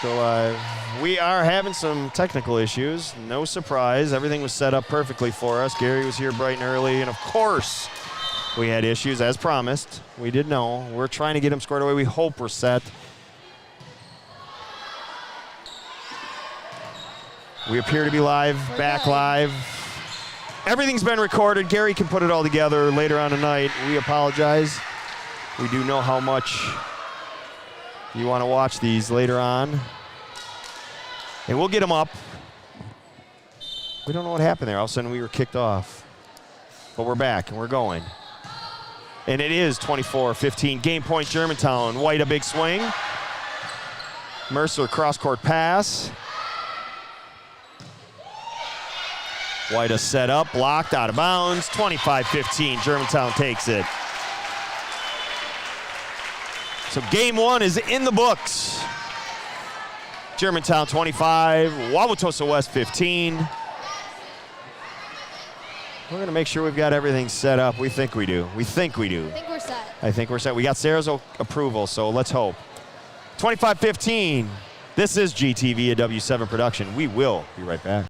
go live. We are having some technical issues. No surprise. Everything was set up perfectly for us. Gary was here bright and early, and of course, we had issues as promised. We did know. We're trying to get them squared away. We hope we're set. We appear to be live, back live. Everything's been recorded. Gary can put it all together later on tonight. We apologize. We do know how much you want to watch these later on. And we'll get them up. We don't know what happened there. All of a sudden we were kicked off. But we're back and we're going. And it is 24-15. Game point Germantown. White a big swing. Mercer cross-court pass. White a set up, blocked, out of bounds. 25-15. Germantown takes it. So game one is in the books. Germantown 25, Wauwatosa West 15. We're going to make sure we've got everything set up. We think we do. We think we do. I think we're set. I think we're set. We got Sarah's approval, so let's hope. 25-15. This is GTV, a W7 production. We will be right back.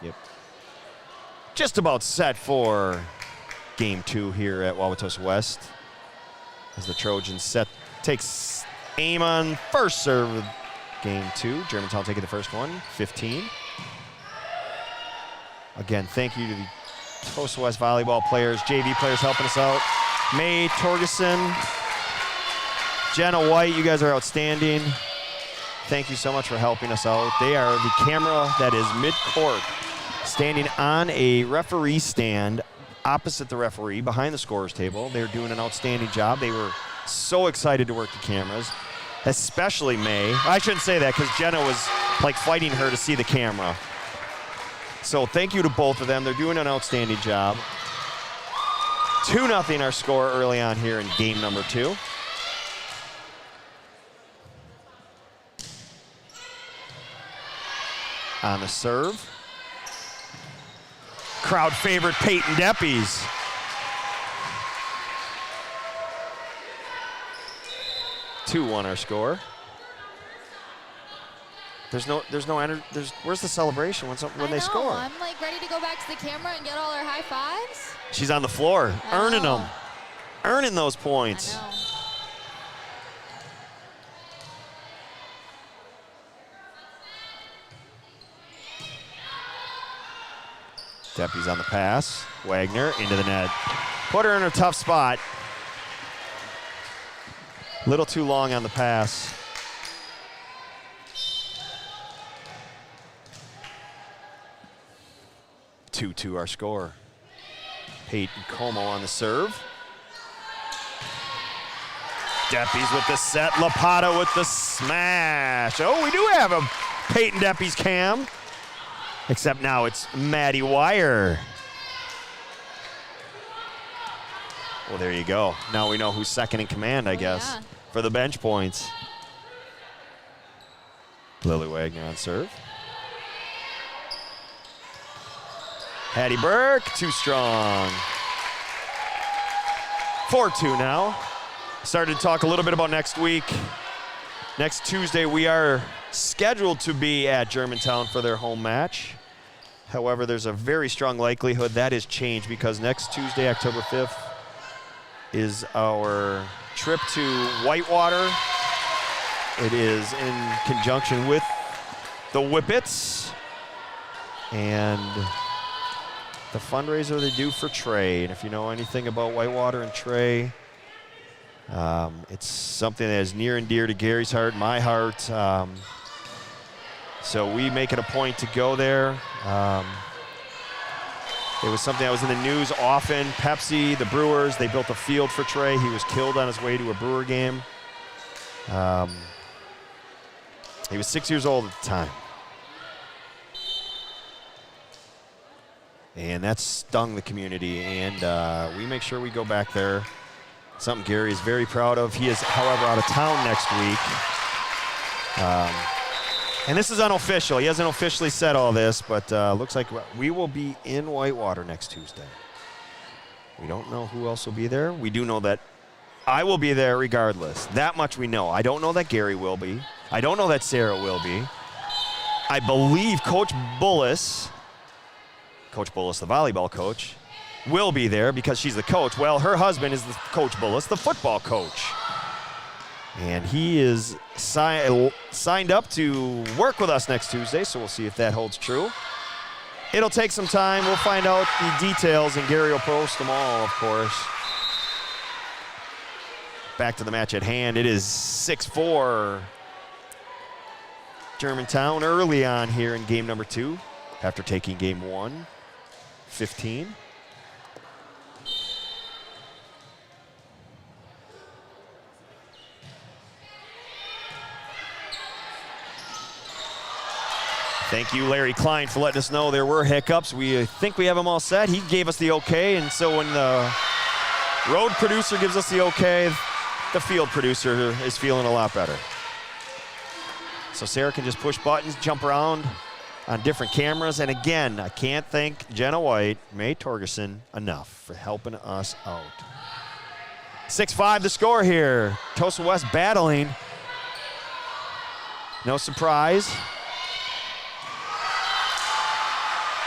Yep. Just about set for game two here at Wauwatosa West. As the Trojans takes aim on first serve of game two. Germantown taking the first one, 15. Again, thank you to the Tosa West volleyball players, JV players helping us out. May Torgerson, Jenna White, you guys are outstanding. Thank you so much for helping us out. They are the camera that is mid-court, standing on a referee stand opposite the referee, behind the scorer's table. They're doing an outstanding job. They were so excited to work the cameras, especially May. I shouldn't say that because Jenna was like fighting her to see the camera. So thank you to both of them. They're doing an outstanding job. 2-0 our score early on here in game number two. on the serve. Crowd favorite Peyton Deppies. Two-one our score. There's no energy. Where's the celebration when they score? I'm like ready to go back to the camera and get all our high fives. She's on the floor, earning them, earning those points. I know. Deppies on the pass. Wagner into the net. Put her in a tough spot. Little too long on the pass. Two our score. Peyton Como on the serve. Deppies with the set. Lapata with the smash. Oh, we do have a Peyton Deppies cam. Except now it's Maddie Wire. Well, there you go. Now we know who's second in command, I guess, for the bench points. Lily Wagner on serve. Hattie Burke, too strong. 4-2 now. Started to talk a little bit about next week. Next Tuesday, we are scheduled to be at Germantown for their home match. However, there's a very strong likelihood that is changed because next Tuesday, October 5th, is our trip to Whitewater. It is in conjunction with the Whippets and the fundraiser they do for Trey. And if you know anything about Whitewater and Trey, it's something that is near and dear to Gary's heart, my heart. So we make it a point to go there. It was something that was in the news often. Pepsi, the Brewers, they built a field for Trey. He was killed on his way to a Brewer game. He was 6 years old at the time. And that stung the community, and we make sure we go back there. Something Gary is very proud of. He is, however, out of town next week. And this is unofficial. He hasn't officially said all this, but looks like we will be in Whitewater next Tuesday. We don't know who else will be there. We do know that I will be there regardless. That much we know. I don't know that Gary will be. I don't know that Sarah will be. I believe Coach Bullis, the volleyball coach, will be there because she's the coach. Well, her husband is the Coach Bullis, the football coach. And he is signed up to work with us next Tuesday, so we'll see if that holds true. It'll take some time. We'll find out the details, and Gary will post them all, of course. Back to the match at hand. It is 6-4 Germantown early on here in game number 2 after taking game 1, 15. Thank you, Larry Klein, for letting us know there were hiccups. We think we have them all set. He gave us the okay, and so when the road producer gives us the okay, the field producer is feeling a lot better. So Sarah can just push buttons, jump around on different cameras. And again, I can't thank Jenna White, May Torgerson enough for helping us out. 6-5 the score here. Tosa West battling. No surprise.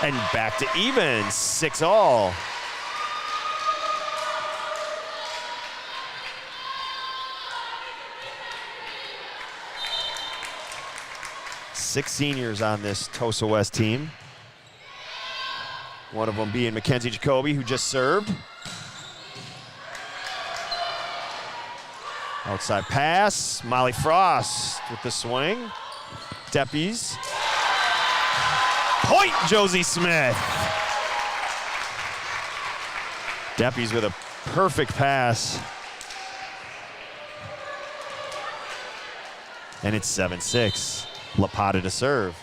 And back to even, 6-all. Six seniors on this Tosa West team. One of them being Mackenzie Jacoby, who just served. Outside pass, Molly Frost with the swing. Deppies. Point, Josie Smith. Deppies with a perfect pass. And it's 7-6. Lapata to serve.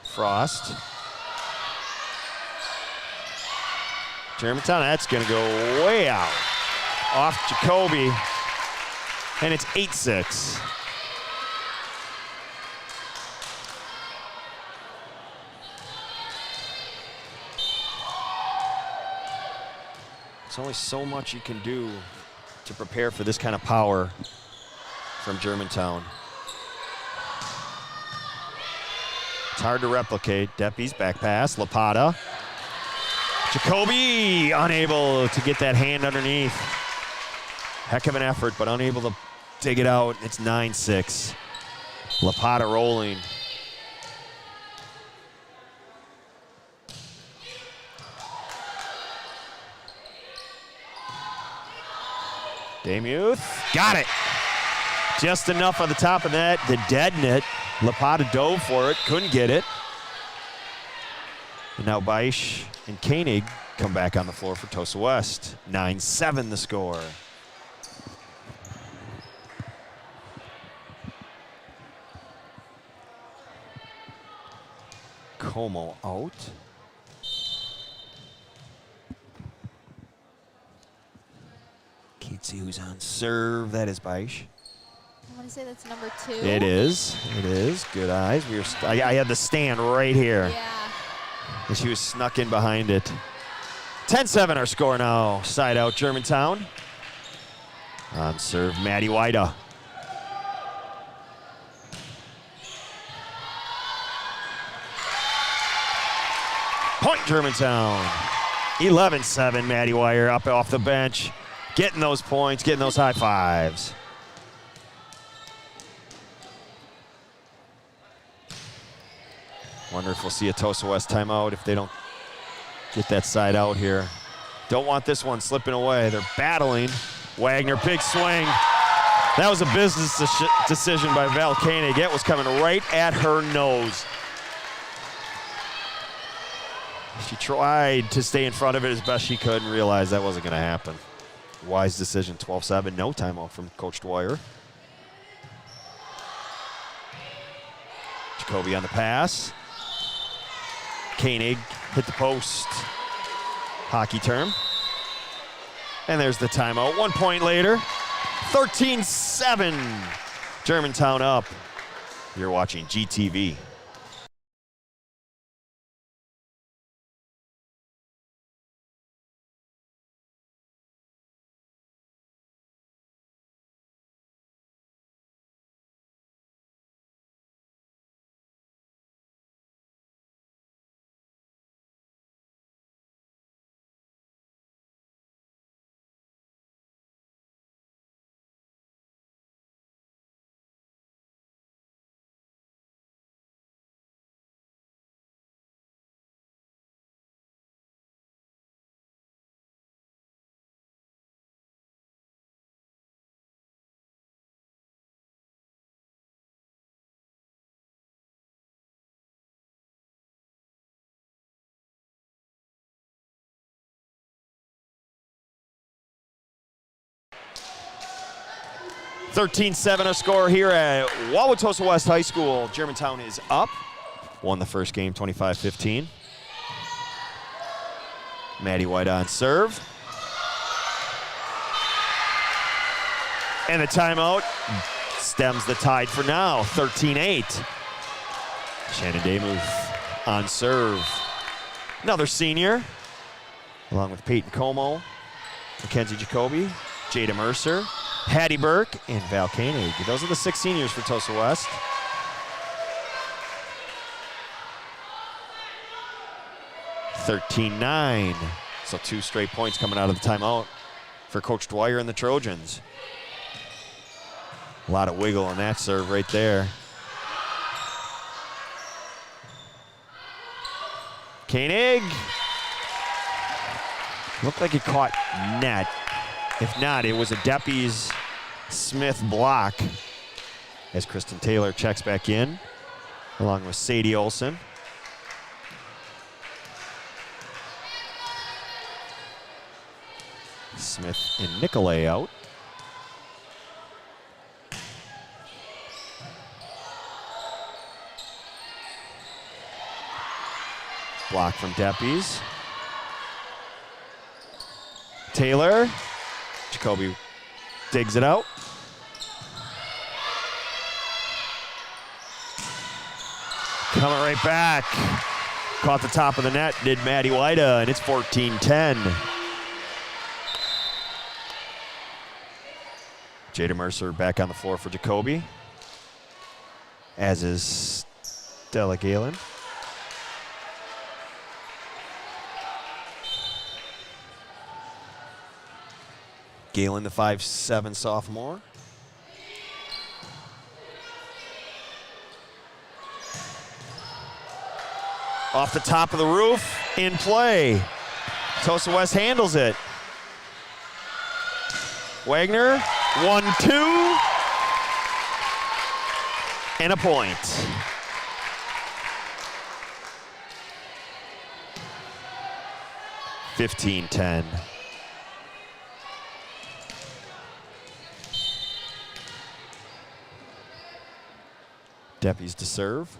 Frost. Germantown, that's going to go way out. off Jacoby, and it's 8-6. There's only so much you can do to prepare for this kind of power from Germantown. It's hard to replicate. Deppie's back pass, Lapata. Jacoby unable to get that hand underneath. Heck of an effort, but unable to dig it out. It's 9-6. Lapata rolling. Damuth got it. Just enough on the top of that. The dead net. Lapata dove for it, couldn't get it. And now Beisch and Koenig come back on the floor for Tosa West. 9-7 the score. Como out. Can't see who's on serve. That is Beisch. I want to say that's number 2. It is. It is. Good eyes. I had the stand right here. Yeah. And she was snuck in behind it. 10-7 our score now. Side out Germantown. On serve, Maddie Wida. Point Germantown. 11-7, Maddie Wire up off the bench. Getting those points, getting those high fives. Wonder if we'll see a Tosa West timeout if they don't get that side out here. Don't want this one slipping away. They're battling. Wagner, big swing. That was a business decision by Val Koenig. It was coming right at her nose. She tried to stay in front of it as best she could and realized that wasn't going to happen. Wise decision, 12-7, no timeout from Coach Dwyer. Jacoby on the pass. Koenig hit the post. Hockey term. And there's the timeout. 1 point later, 13-7. Germantown up. You're watching GTV. (13-7) a score here at Wauwatosa West High School. Germantown is up. Won the first game 25-15. Maddie White on serve. And the timeout stems the tide for now, 13-8. Shannon Damuth on serve. Another senior, along with Peyton Como, Mackenzie Jacoby, Jada Mercer, Hattie Burke, and Val Koenig. Those are the 6 seniors for Tosa West. (13-9). So 2 straight points coming out of the timeout for Coach Dwyer and the Trojans. A lot of wiggle on that serve right there. Koenig. Looked like he caught net. If not, it was a Deppie's Smith block as Kristen Taylor checks back in, along with Sadie Olson. Smith and Nicolay out. Block from Deppie's. Taylor Jacoby digs it out. Coming right back. Caught the top of the net, did Maddie Wida, and it's 14-10. Jada Mercer back on the floor for Jacoby, as is Stella Galen. Galen, the 5'7" sophomore. Off the top of the roof, in play. Tosa West handles it. Wagner, 1-2, and a point. (15-10). Deppies to serve.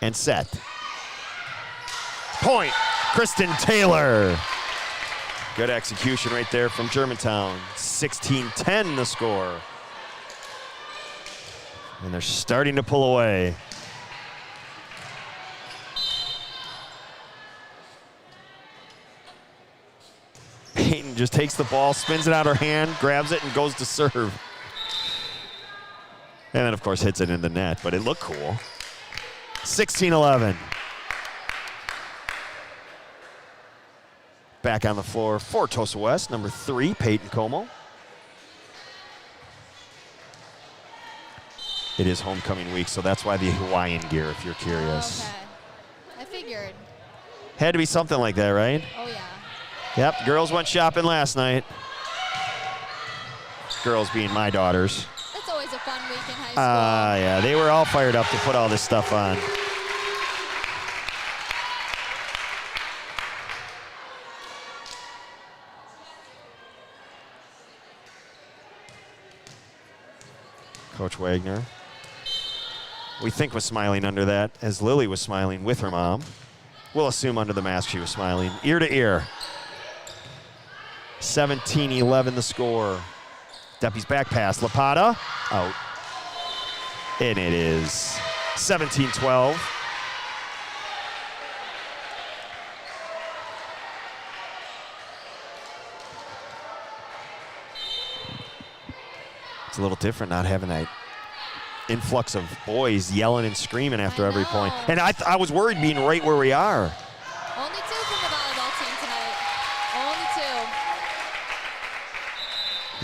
And set. Point, Kristen Taylor. Good execution right there from Germantown. 16-10 the score. And they're starting to pull away. Peyton just takes the ball, spins it out her hand, grabs it, and goes to serve. And then, of course, hits it in the net, but it looked cool. 16-11. Back on the floor for Tosa West, number 3, Peyton Como. It is homecoming week, so that's why the Hawaiian gear, if you're curious. Okay. I figured. Had to be something like that, right? Oh, yeah. Yep, girls went shopping last night. Girls being my daughters. It's always a fun week in high school. Yeah, they were all fired up to put all this stuff on. Coach Wagner, we think, was smiling under that, as Lily was smiling with her mom. We'll assume under the mask she was smiling, ear to ear. 17-11 the score. Deppie's back pass, Lapata, out. And it is 17-12. It's a little different not having that influx of boys yelling and screaming after every point. And I was worried being right where we are. Only 2 from the volleyball team tonight. Only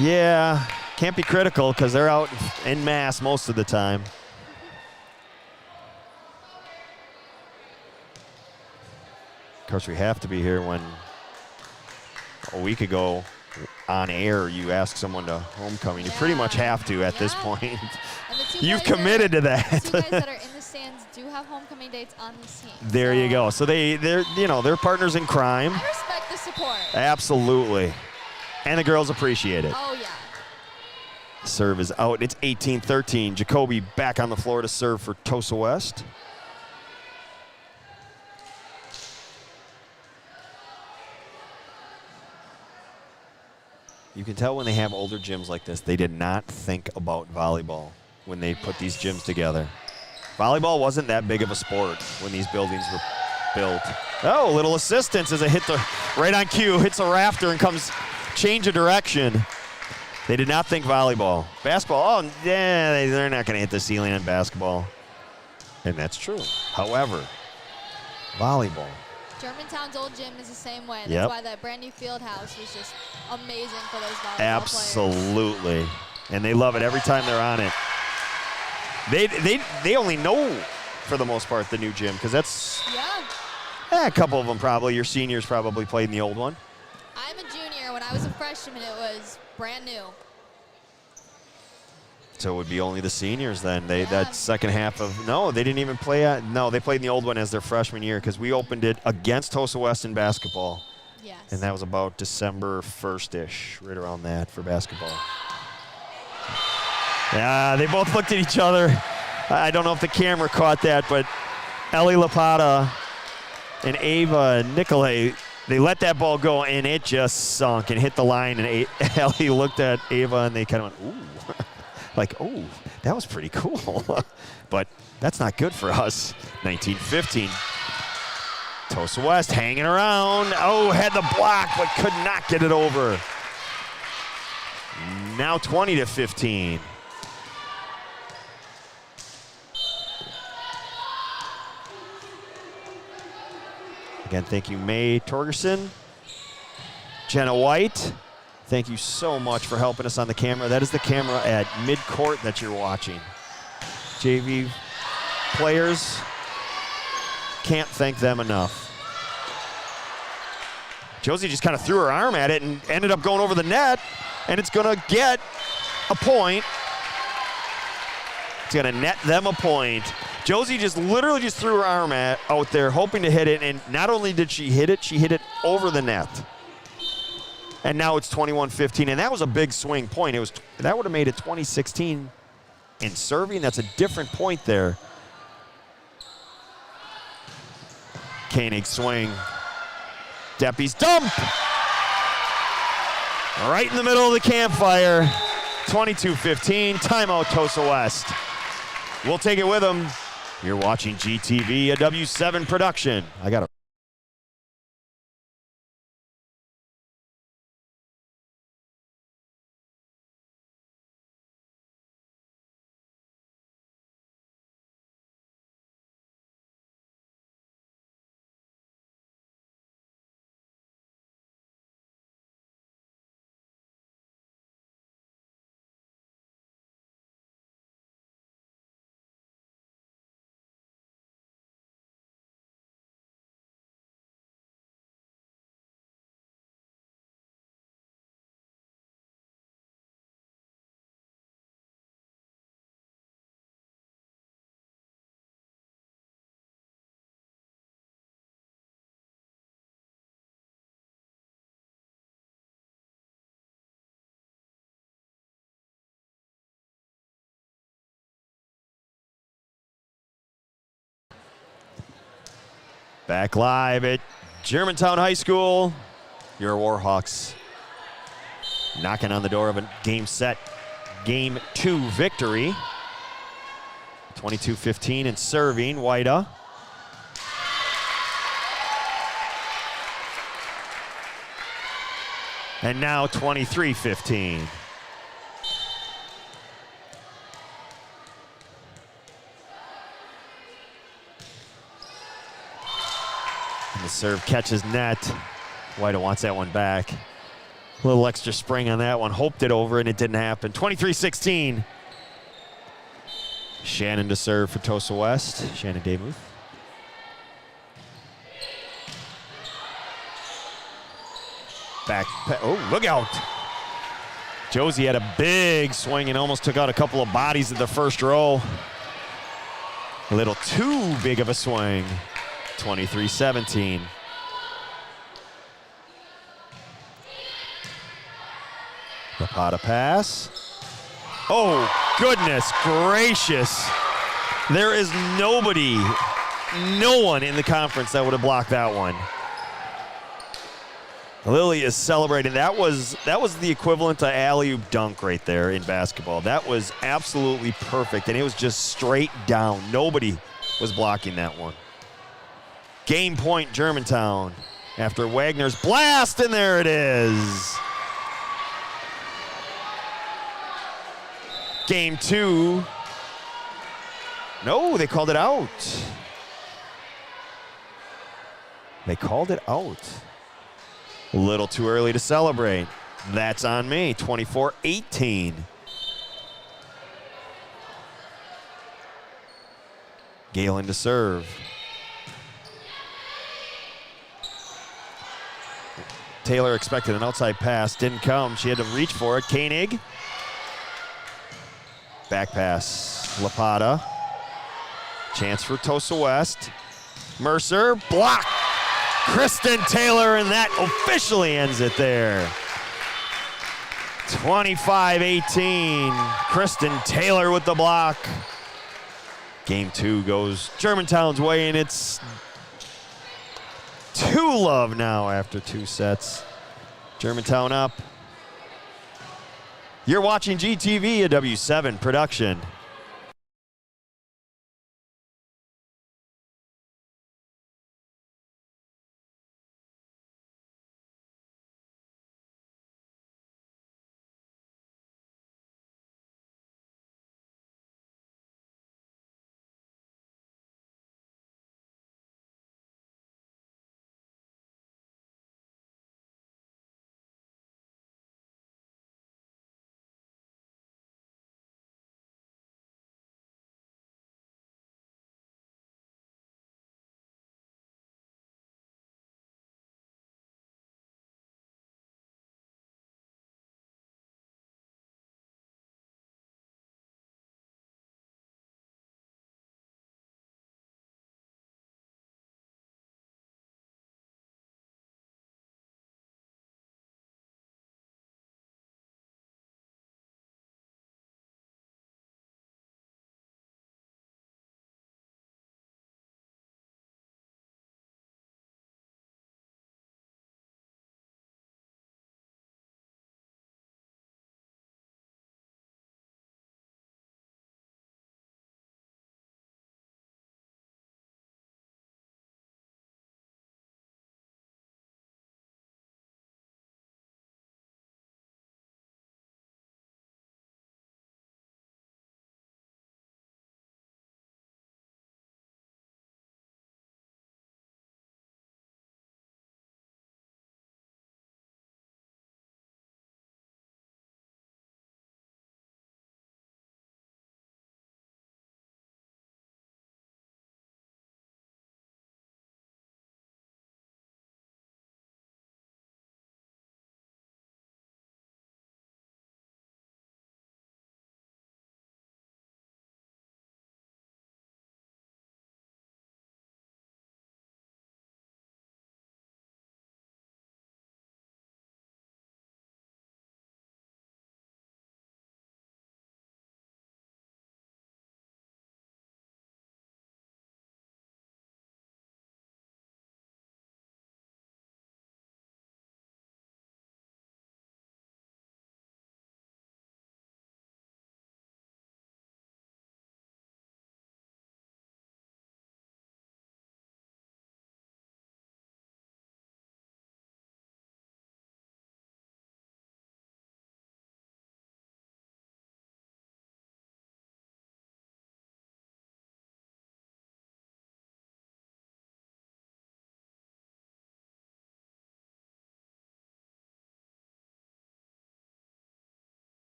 2. Yeah, can't be critical because they're out en masse most of the time. Of course, we have to be here when a week ago on air you ask someone to homecoming. You pretty much have to at this point. And the 2 You've guys committed to that. The 2 guys that are in the stands do have homecoming dates on this team. There you go. So they're partners in crime. I respect the support. Absolutely. And the girls appreciate it. Oh, yeah. Serve is out. It's 18-13. Jacoby back on the floor to serve for Tosa West. You can tell when they have older gyms like this, they did not think about volleyball when they put these gyms together. Volleyball wasn't that big of a sport when these buildings were built. Oh, a little assistance as it hit the right on cue, hits a rafter and comes change of direction. They did not think volleyball. Basketball, oh, yeah, they're not going to hit the ceiling on basketball. And that's true. However, volleyball. Germantown's old gym is the same way. That's Yep. why that brand new field house was just amazing for those volleyball Absolutely. And they love it every time they're on it. They only know, for the most part, the new gym, because that's Yeah. a couple of them probably. Your seniors probably played in the old one. I'm a junior. When I was a freshman, it was brand new. So it would be only the seniors then. Yeah. That second half of, no, they didn't even play no, they played in the old one as their freshman year because we opened it against Tosa West in basketball. Yes. And that was about December 1st-ish, right around that for basketball. Yeah, they both looked at each other. I don't know if the camera caught that, but Ellie Lapata and Ava Nicolay, they let that ball go, and it just sunk and hit the line. And Allie looked at Ava, and they kind of went, ooh. Like, oh, that was pretty cool. But that's not good for us. 19-15. Tosa West hanging around. Oh, had the block, but could not get it over. Now 20-15. Again, thank you, May Torgerson. Jenna White, thank you so much for helping us on the camera. That is the camera at midcourt that you're watching. JV players, can't thank them enough. Josie just kind of threw her arm at it and ended up going over the net, and it's going to get a point. It's going to net them a point. Josie just literally just threw her arm out there, hoping to hit it, and not only did she hit it over the net. And now it's 21-15, and that was a big swing point. That would have made it 20-16 in serving. That's a different point there. Koenig swing. Deppie's dump. Right in the middle of the campfire. 22-15, timeout Tosa West. We'll take it with them. You're watching GTV, a W7 production. I got to. Back live at Germantown High School. Your Warhawks knocking on the door of a game 2 victory. 22-15 and serving, Waida. And now 23-15. The serve catches net. Waida wants that one back. A little extra spring on that one. Hoped it over, and it didn't happen. 23-16. Shannon to serve for Tosa West. Shannon Demuth. Back. Oh, look out. Josie had a big swing and almost took out a couple of bodies in the first row. A little too big of a swing. 23-17. Lapata pass. Oh, goodness gracious. There is no one in the conference that would have blocked that one. Lily is celebrating. That was the equivalent to alley-oop dunk right there in basketball. That was absolutely perfect, and it was just straight down. Nobody was blocking that one. Game point, Germantown, after Wagner's blast, and there it is. Game 2. No, they called it out. They called it out. A little too early to celebrate. That's on me, 24-18. Galen to serve. Taylor expected an outside pass, didn't come. She had to reach for it. Koenig. Back pass, Lapata. Chance for Tosa West. Mercer, block. Kristen Taylor, and that officially ends it there. 25-18. Kristen Taylor with the block. Game 2 goes Germantown's way, and it's 2-love now after 2 sets. Germantown up. You're watching GTV, a W7 production.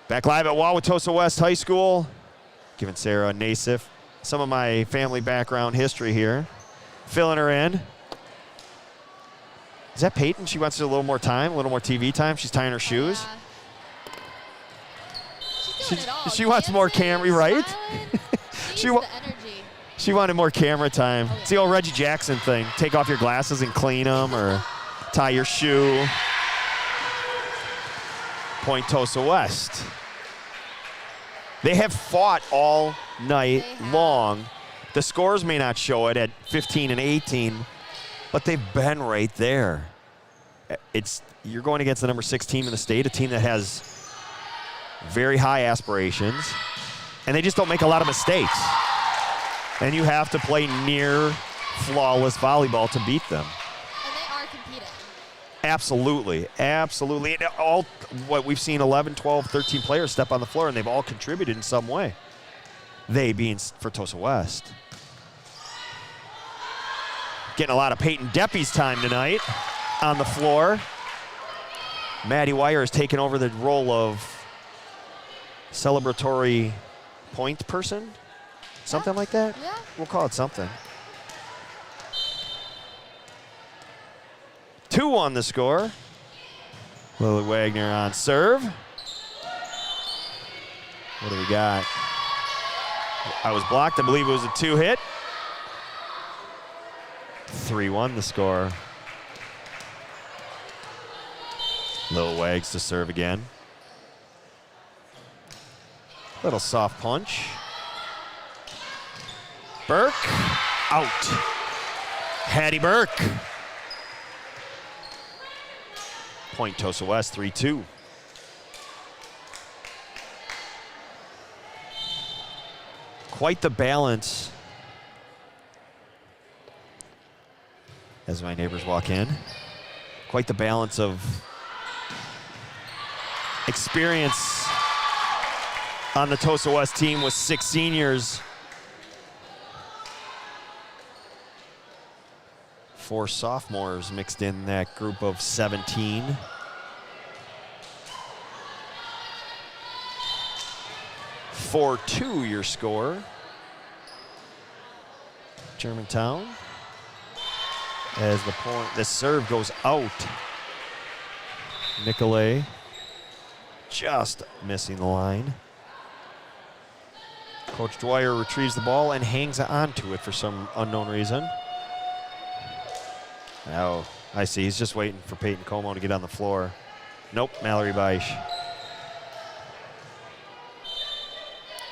Back live at Wauwatosa West High School, giving Sarah Nassif some of my family background history here. Filling her in. Is that Peyton? She wants a little more time, a little more TV time. She's tying her shoes. She wants more camera, right? She wanted more camera time. It's the old Reggie Jackson thing. Take off your glasses and clean them, or tie your shoe. Point Tosa West. They have fought all night long. The scores may not show it at 15 and 18, but they've been right there. You're going against the number 6 team in the state, a team that has very high aspirations, and they just don't make a lot of mistakes. And you have to play near flawless volleyball to beat them. And they are competing. Absolutely, absolutely. And what we've seen 11, 12, 13 players step on the floor, and they've all contributed in some way. They being for Tosa West. Getting a lot of Peyton Deppy's time tonight on the floor. Maddie Wire has taken over the role of celebratory point person, something like that. Yeah. We'll call it something. 2 on the score. Lily Wagner on serve. What do we got? I was blocked. I believe it was a 2 hit. 3-1 the score. Lil Wags to serve again. Little soft punch. Burke, out. Hattie Burke. Point Tosa West, 3-2. Quite the balance. As my neighbors walk in. Quite the balance of experience on the Tosa West team with 6 seniors. 4 sophomores mixed in that group of 17. (4-2) your score. Germantown. As the serve goes out. Nicolay just missing the line. Coach Dwyer retrieves the ball and hangs onto it for some unknown reason. Oh, I see. He's just waiting for Peyton Como to get on the floor. Nope, Mallory Beisch.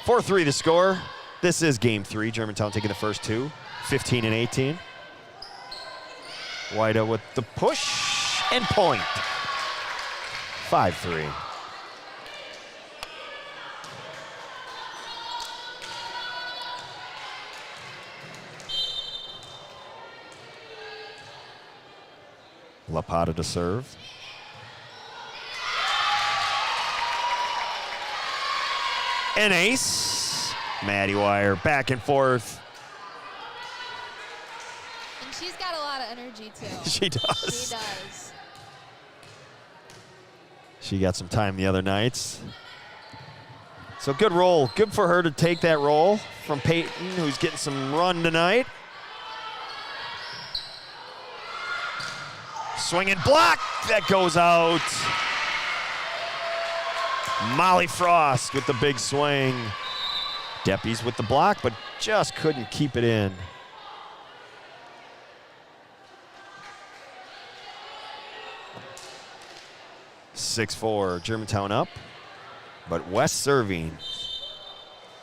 4-3 the score. This is game 3. Germantown taking the first 2, 15 and 18. Whiteout with the push and point. 5-3. Lapata to serve. An ace. Maddie Wire back and forth. And she's got a lot of energy too. She does. She does. She got some time the other nights. So good roll. Good for her to take that roll from Peyton, who's getting some run tonight. Swinging block. That goes out. Molly Frost with the big swing. Deppies with the block, but just couldn't keep it in. (6-4), Germantown up, but West serving.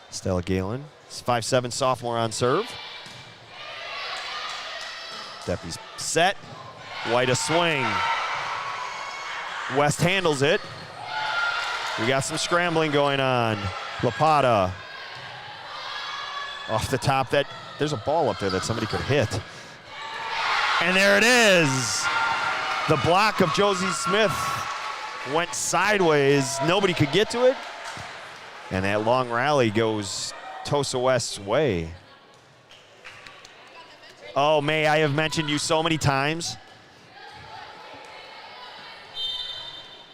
Stella Galen, 5'7" sophomore on serve. Deppies set. White a swing. West handles it. We got some scrambling going on. Lapata off the top. There's a ball up there that somebody could hit. And there it is. The block of Josie Smith went sideways. Nobody could get to it. And that long rally goes Tosa West's way. Oh, May, I have mentioned you so many times.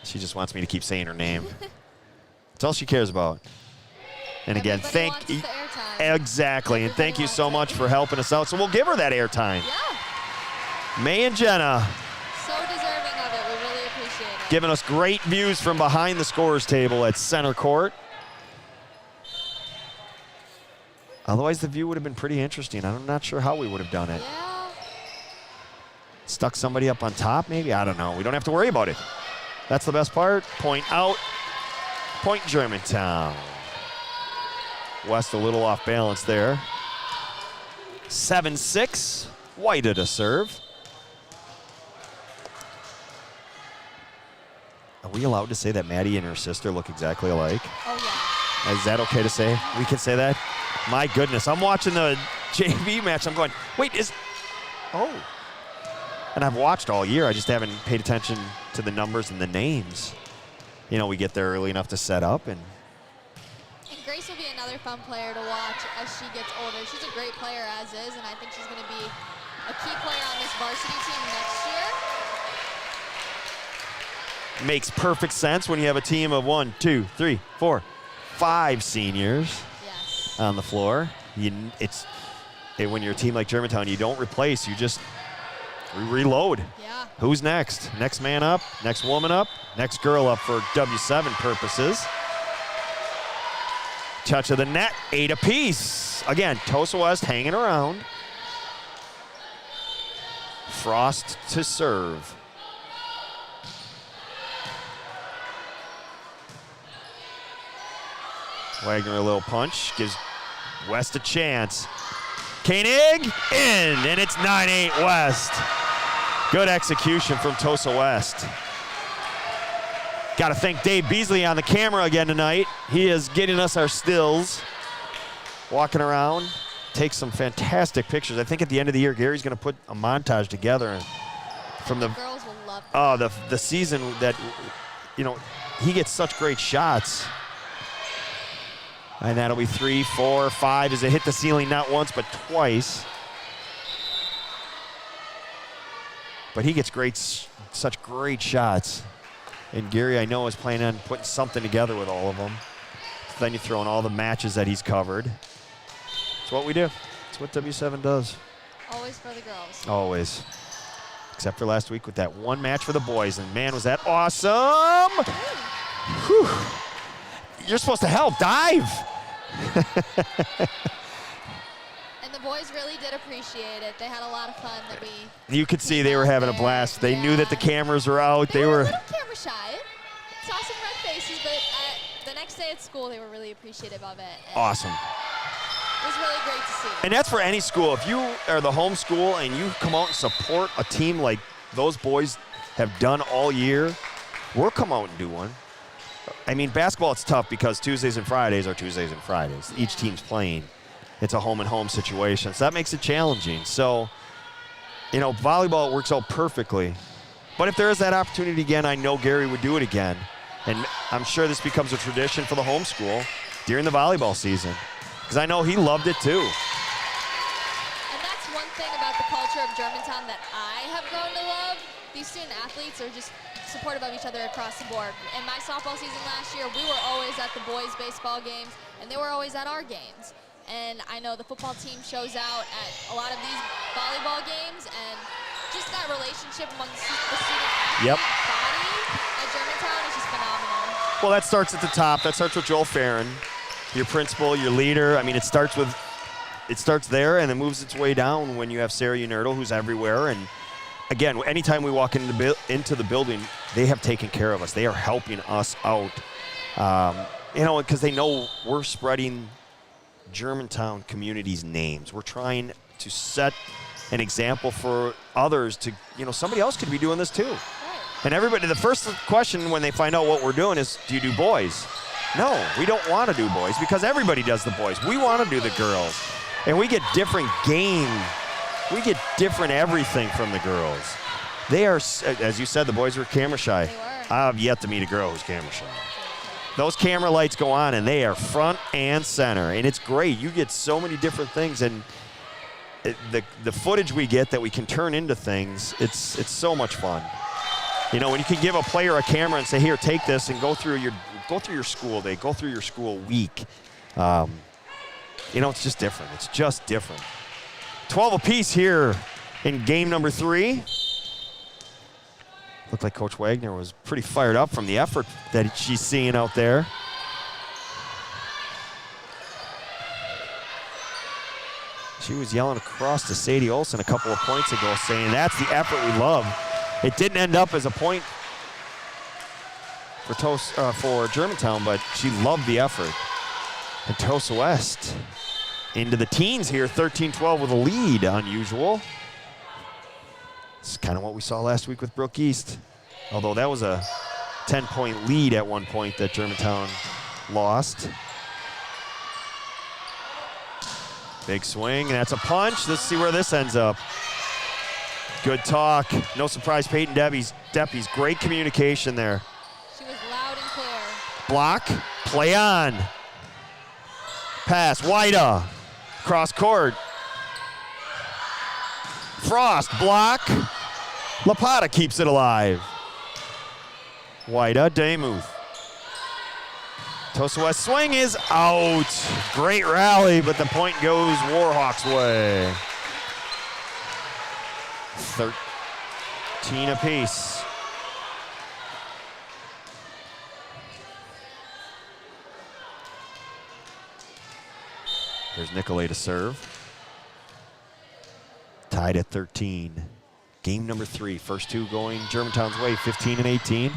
She just wants me to keep saying her name. That's all she cares about. And again, exactly. And thank you so much for helping us out. So we'll give her that airtime. Yeah. May and Jenna. So deserving of it. We really appreciate it. Giving us great views from behind the scorer's table at center court. Otherwise, the view would have been pretty interesting. I'm not sure how we would have done it. Yeah. Stuck somebody up on top, maybe? I don't know. We don't have to worry about it. That's the best part. Point out. Point Germantown. West a little off balance there. 7-6. White to serve. Are we allowed to say that Maddie and her sister look exactly alike? Oh, yeah. Is that okay to say? We can say that? My goodness, I'm watching the JV match. I'm going, wait, oh. And I've watched all year. I just haven't paid attention to the numbers and the names. You know, we get there early enough to set up. And Grace will be another fun player to watch as she gets older. She's a great player as is, and I think she's going to be a key player on this varsity team next year. Makes perfect sense when you have a team of 1, 2, 3, 4, 5 seniors on the floor. When you're a team like Germantown, you don't replace, you just reload. Yeah. Who's next? Next man up, next woman up, next girl up for W7 purposes. Touch of the net, 8 apiece. Again, Tosa West hanging around. Frost to serve. Wagner a little punch, gives West a chance. Koenig in, and it's 9-8 West. Good execution from Tosa West. Got to thank Dave Beasley on the camera again tonight. He is getting us our stills, walking around, takes some fantastic pictures. I think at the end of the year, Gary's going to put a montage together from the girls will love the season that, you know, he gets such great shots. And that'll be 3, 4, 5 as it hit the ceiling not once but twice. But he gets such great shots. And Gary, I know, is planning on putting something together with all of them. So then you throw in all the matches that he's covered. It's what we do. It's what W7 does. Always for the girls. Always. Except for last week with that one match for the boys. And man, was that awesome! Whew. You're supposed to help. Dive! And the boys really did appreciate it. They had a lot of fun that we... You could see they were having a blast. They knew that the cameras were out. They were a were little camera shy. Saw some red faces, but the next day at school, they were really appreciative of it. awesome. It was really great to see. And that's for any school. If you are the home school and you come out and support a team like those boys have done all year, we'll come out and do one. I mean, basketball, it's tough because Tuesdays and Fridays are Tuesdays and Fridays. Each team's playing. It's a home-and-home situation, so that makes it challenging. So, you know, volleyball works out perfectly. But if there is that opportunity again, I know Gary would do it again. And I'm sure this becomes a tradition for the home school during the volleyball season, because I know he loved it too. And that's one thing about the culture of Germantown that I have grown to love. These student athletes are just supportive of each other across the board. In my softball season last year, we were always at the boys' baseball games, and they were always at our games. And I know the football team shows out at a lot of these volleyball games, and just that relationship among the student athlete body at Germantown is just phenomenal. Well, that starts at the top. That starts with Joel Farron, your principal, your leader. I mean, it starts there and it moves its way down when you have Sarah Unerdl, who's everywhere. And again, anytime we walk into the building, they have taken care of us. They are helping us out, you know, because they know we're spreading Germantown community's names. We're trying to set an example for others to, you know, somebody else could be doing this too. And everybody, the first question when they find out what we're doing is, do you do boys? No, we don't want to do boys because everybody does the boys. We want to do the girls. And we get different game. We get different everything from the girls. They are, as you said, the boys were camera shy. They were. I've yet to meet a girl who's camera shy. Those camera lights go on and they are front and center. And it's great. You get so many different things. And the footage we get that we can turn into things, it's so much fun. You know, when you can give a player a camera and say, here, take this and go through your school day, go through your school week. You know, it's just different. It's just different. 12 apiece here in game number 3. Looked like Coach Wagner was pretty fired up from the effort that she's seeing out there. She was yelling across to Sadie Olson a couple of points ago saying, that's the effort we love. It didn't end up as a point for Germantown, but she loved the effort. And Tosa West into the teens here, 13-12 with a lead, unusual. It's kind of what we saw last week with Brook East, although that was a 10-point lead at one point that Germantown lost. Big swing, and that's a punch. Let's see where this ends up. Good talk. No surprise, Peyton Deppie's great communication there. She was loud and clear. Block, play on. Pass, Wida, cross court. Frost, block. Lapata keeps it alive. Wida, Demuth. Tosa West swing is out. Great rally, but the point goes Warhawks' way. 13 apiece. Here's Nicolay to serve. Tied at 13. Game number 3. First two going Germantown's way, 15 and 18.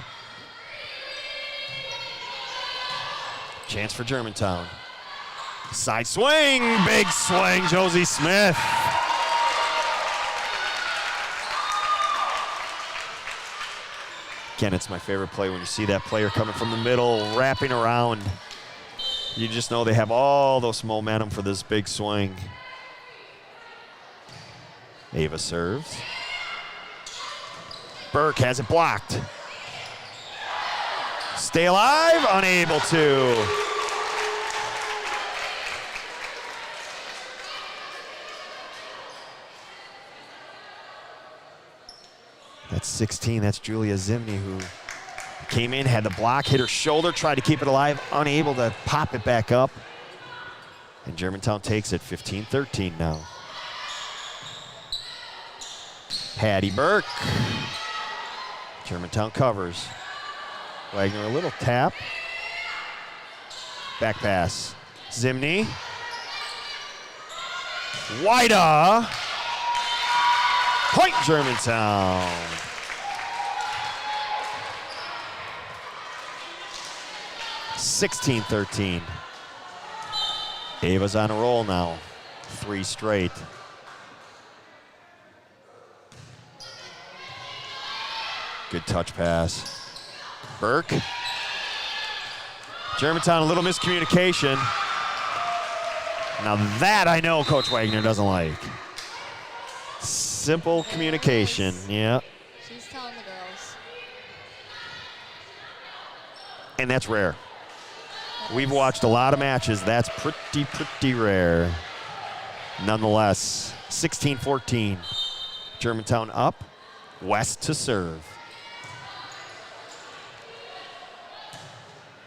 Chance for Germantown. Side swing, big swing, Josie Smith. Again, it's my favorite play when you see that player coming from the middle, wrapping around. You just know they have all those momentum for this big swing. Ava serves. Burke has it blocked. Stay alive, unable to. That's 16, that's Julia Zimney, who came in, had the block, hit her shoulder, tried to keep it alive, unable to pop it back up. And Germantown takes it 15-13 now. Patty Burke. Germantown covers. Wagner a little tap. Back pass. Zimney. Wida. Point Germantown. (16-13). Ava's on a roll now. 3 straight. Good touch pass. Burke. Germantown, a little miscommunication. Now that I know Coach Wagner doesn't like. Simple communication, yeah. She's telling the girls. And that's rare. We've watched a lot of matches. That's pretty rare. Nonetheless, 16-14. Germantown up. West to serve.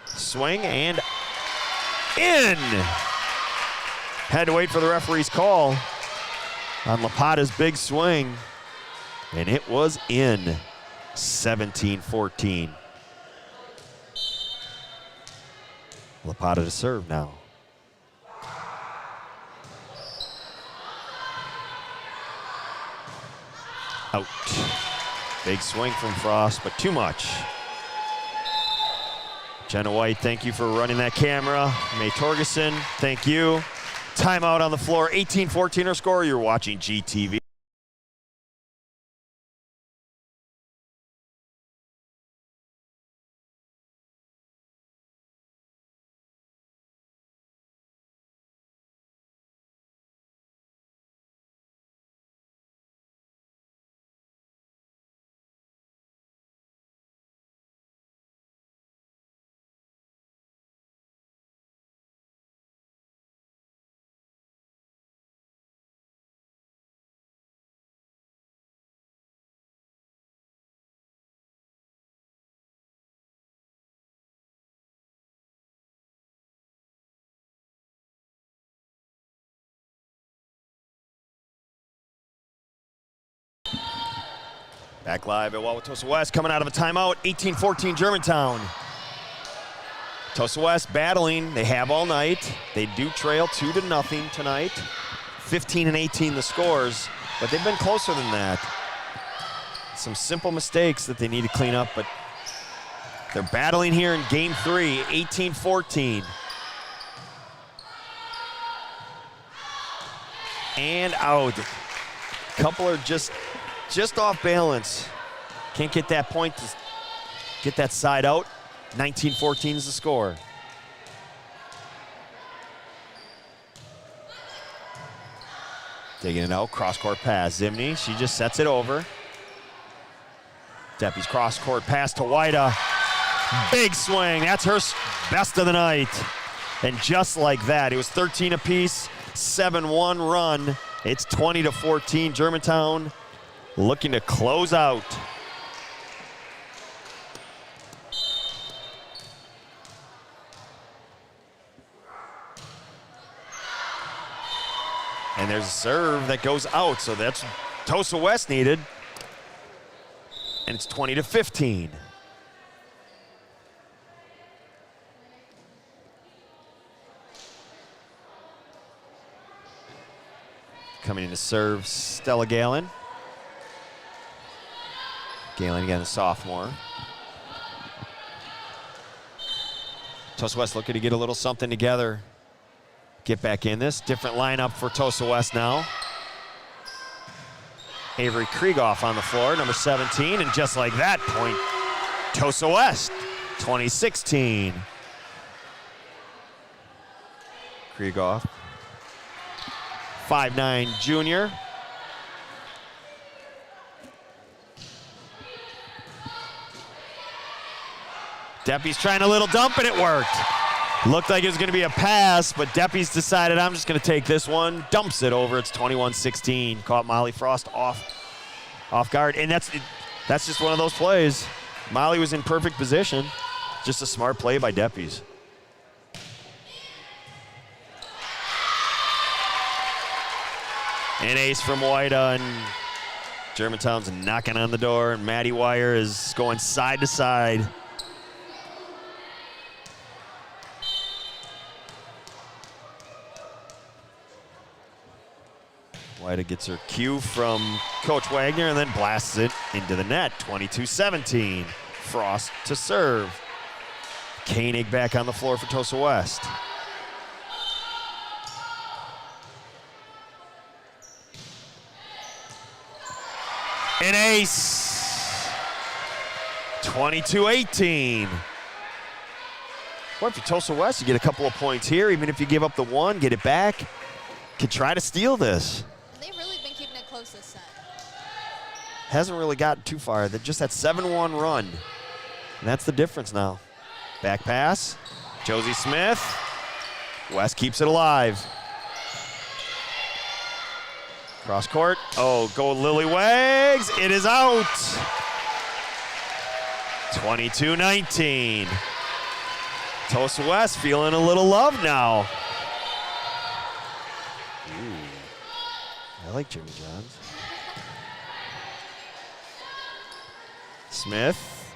Swing and in. Had to wait for the referee's call on Lapata's big swing, and it was in. 17-14. Lapata to serve now. Out. Big swing from Frost, but too much. Jenna White, thank you for running that camera. May Torgerson, thank you. Timeout on the floor, 18-14 our score. You're watching GTV. Back live at Wauwatosa West, coming out of a timeout, 18-14 Germantown. Tosa West battling, they have all night. They do trail 2-0 tonight. 15-18 the scores, but they've been closer than that. Some simple mistakes that they need to clean up, but they're battling here in game 3, 18-14. And out. Couple are just off balance. Can't get that point to get that side out. 19-14 is the score. Digging it out, cross-court pass. Zimney, she just sets it over. Deppie's cross-court pass to Wida. Big swing, that's her best of the night. And just like that, it was 13 apiece, 7-1 run. It's 20-14, Germantown looking to close out. And there's a serve that goes out, so that's Tosa West needed. And it's 20-15. Coming in to serve, Stella Galen. Galen again, a sophomore. Tosa West looking to get a little something together. Get back in this. Different lineup for Tosa West now. Avery Kriegoff on the floor, number 17, and just like that, point Tosa West, 2016. Kriegoff, 5'9" junior. Deppie's trying a little dump, and it worked. Looked like it was going to be a pass, but Deppie's decided, I'm just going to take this one. Dumps it over. It's 21-16. Caught Molly Frost off guard, and that's just one of those plays. Molly was in perfect position. Just a smart play by Deppie's. An ace from Wida, and Germantown's knocking on the door, and Maddie Wire is going side to side. Wida gets her cue from Coach Wagner and then blasts it into the net. 22-17. Frost to serve. Koenig back on the floor for Tosa West. An ace. 22-18. Well, if you're Tosa West, you get a couple of points here. Even if you give up the one, get it back. Could try to steal this. They've really been keeping it close this set. Hasn't really gotten too far. Just that 7-1 run. And that's the difference now. Back pass. Josie Smith. West keeps it alive. Cross court. Oh, go Lily Wags. It is out. 22-19. Tosa West feeling a little love now. Ooh, I like Jimmy Johns. Smith.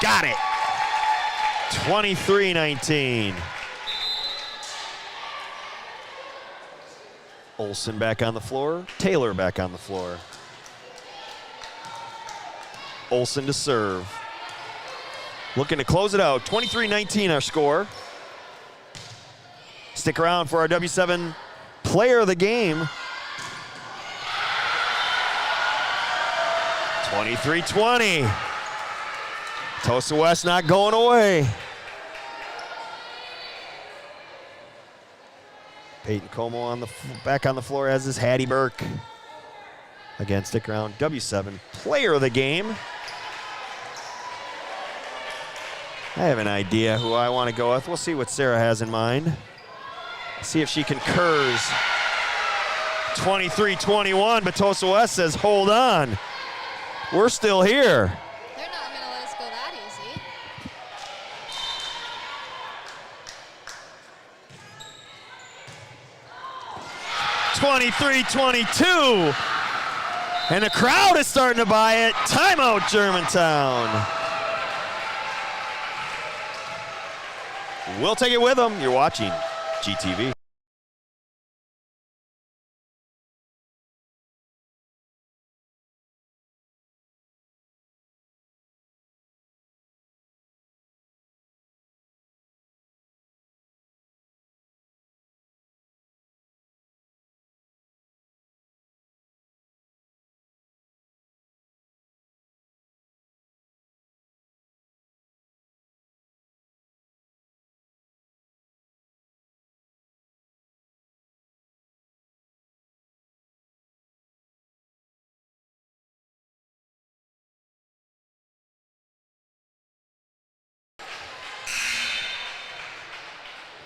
Got it. 23-19. Olsen back on the floor. Taylor back on the floor. Olsen to serve. Looking to close it out. 23-19 our score. Stick around for our W7 player of the game. 23-20. Tosa West not going away. Peyton Como on the back on the floor, as is Hattie Burke. Again, stick around. W7 player of the game. I have an idea who I want to go with. We'll see what Sarah has in mind. See if she concurs. 23-21, but Tosa West says, hold on. We're still here. They're not going to let us go that easy. (23-22), and the crowd is starting to buy it. Timeout, Germantown. We'll take it with them. You're watching GTV.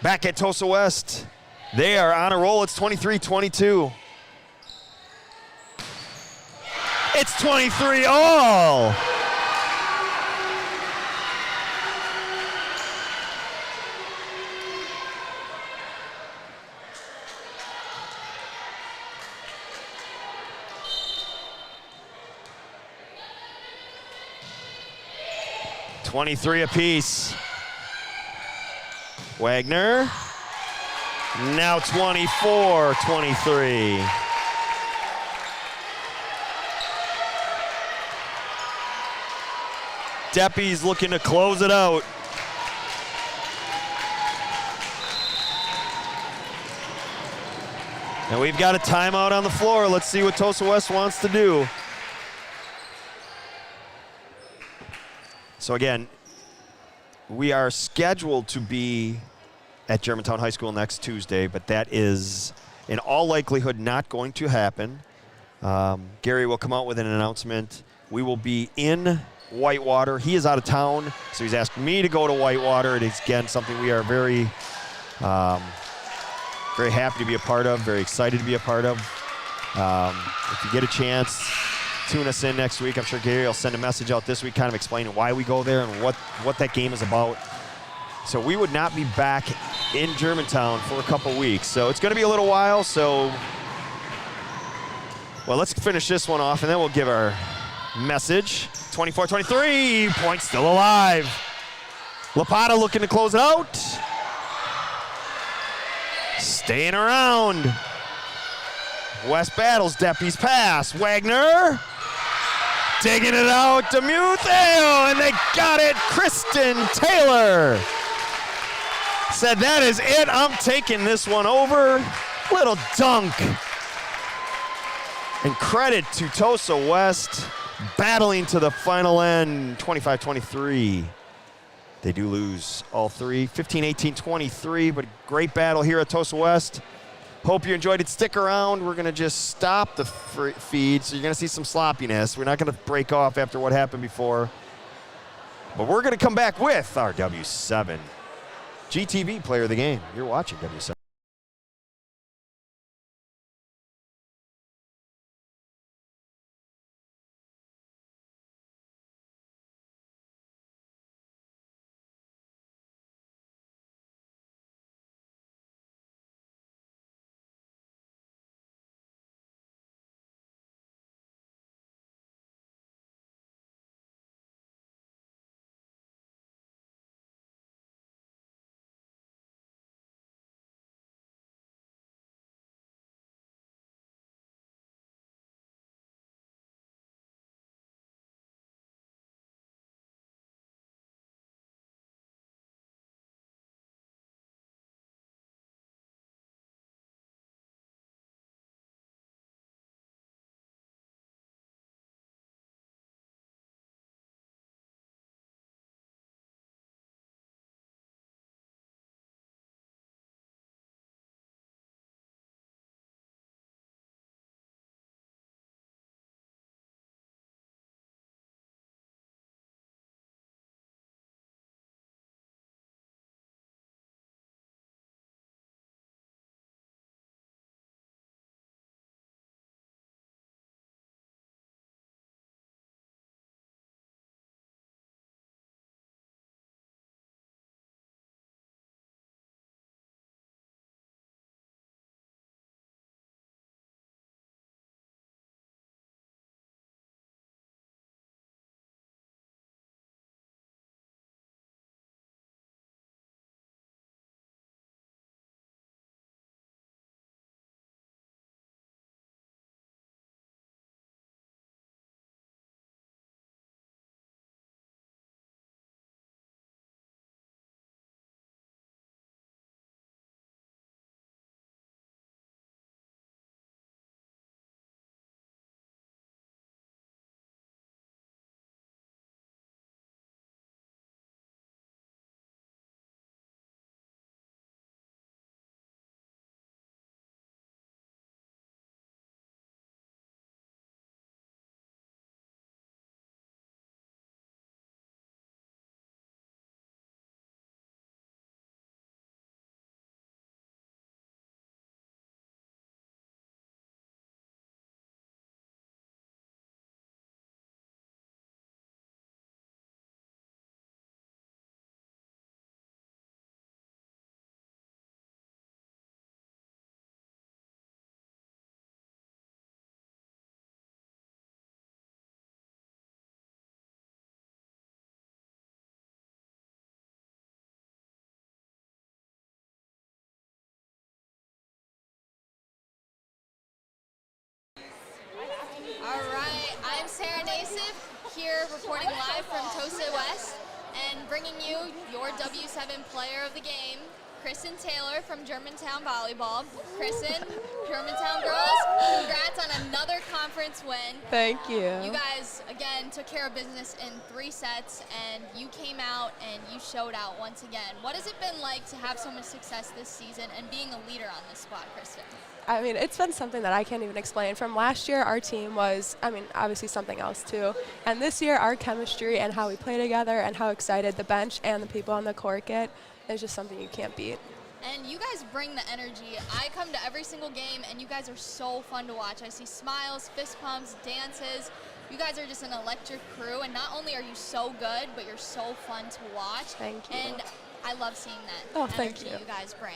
Back at Tosa West. They are on a roll. It's 23-22. It's 23 all. $23 apiece. Wagner, now 24-23. Deppie's looking to close it out. And we've got a timeout on the floor. Let's see what Tosa West wants to do. So again, we are scheduled to be at Germantown High School next Tuesday, but that is in all likelihood not going to happen. Gary will come out with an announcement. We will be in Whitewater. He is out of town, so he's asked me to go to Whitewater. It is, again, something we are very happy to be a part of, very excited to be a part of. If you get a chance, tune us in next week. I'm sure Gary will send a message out this week kind of explaining why we go there and what that game is about. So we would not be back in Germantown for a couple weeks. So it's going to be a little while. So, well, let's finish this one off, and then we'll give our message. 24-23, point still alive. Lapata looking to close it out. Staying around. West battles Deppy's pass. Wagner digging it out to Mutheo, and they got it. Kristen Taylor said, that is it. I'm taking this one over. Little dunk. And credit to Tosa West battling to the final end, 25-23. They do lose all three, 15-18-23, but great battle here at Tosa West. Hope you enjoyed it. Stick around. We're going to just stop the feed, so you're going to see some sloppiness. We're not going to break off after what happened before. But we're going to come back with our W7 GTV Player of the Game. You're watching W7. All right, I'm Sarah Nassif, here reporting live from Tosa West and bringing you your W7 Player of the Game. Kristen Taylor from Germantown Volleyball. Kristen, Germantown girls, congrats on another conference win. Thank you. You guys, again, took care of business in 3 sets, and you came out and you showed out once again. What has it been like to have so much success this season and being a leader on this squad, Kristen? I mean, it's been something that I can't even explain. From last year, our team was, I mean, obviously something else too. And this year, our chemistry and how we play together and how excited the bench and the people on the court get is just something you can't beat. And you guys bring the energy. I come to every single game, and you guys are so fun to watch. I see smiles, fist pumps, dances. You guys are just an electric crew, and not only are you so good, but you're so fun to watch. Thank you. And I love seeing that Oh, energy thank you. you guys bring.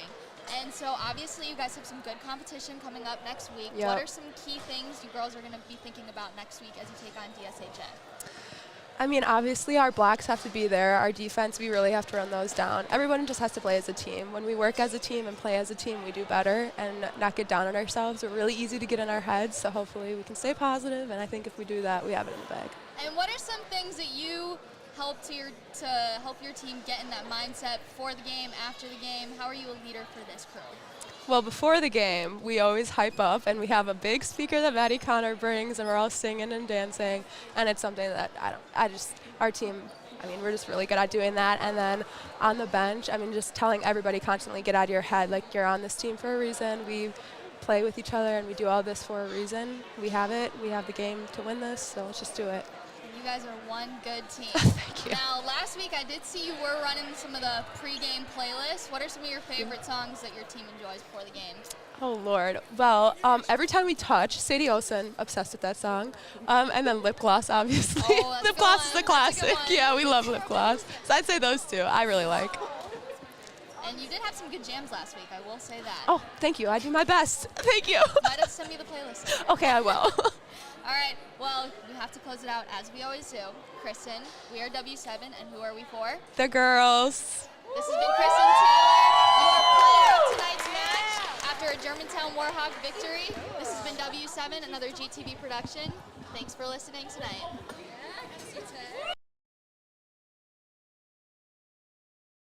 And so obviously you guys have some good competition coming up next week. Yep. What are some key things you girls are going to be thinking about next week as you take on DSHN? I mean, obviously our blocks have to be there. Our defense, we really have to run those down. Everyone just has to play as a team. When we work as a team and play as a team, we do better and not get down on ourselves. We're really easy to get in our heads, so hopefully we can stay positive, and I think if we do that, we have it in the bag. And what are some things that you help to help your team get in that mindset before the game, after the game? How are you a leader for this crew? Well, before the game, we always hype up, and we have a big speaker that Maddie Connor brings, and we're all singing and dancing, and it's something that our team, I mean, we're just really good at doing that. And then on the bench, I mean, just telling everybody constantly, get out of your head, like you're on this team for a reason. We play with each other, and we do all this for a reason. We have it. We have the game to win this, so let's just do it. You guys are one good team. Thank you. Now, last week I did see you were running some of the pregame playlists. What are some of your favorite songs that your team enjoys before the game? Oh, Lord. Well, every time we touch, Sadie Olsen, obsessed with that song. And then Lip Gloss, obviously. Oh, that's a Lip good Gloss one. is a That's a classic. good one. Yeah, we love Lip Gloss. So I'd say those two I really like. And you did have some good jams last week, I will say that. Oh, thank you. I do my best. Thank you. Might have to send me the playlist. Okay, I will. All right, well, we have to close it out as we always do. Kristen, we are W7, and who are we for? The girls. This has been Kristen Taylor, your player of tonight's match. After a Germantown Warhawk victory, this has been W7, another GTV production. Thanks for listening tonight.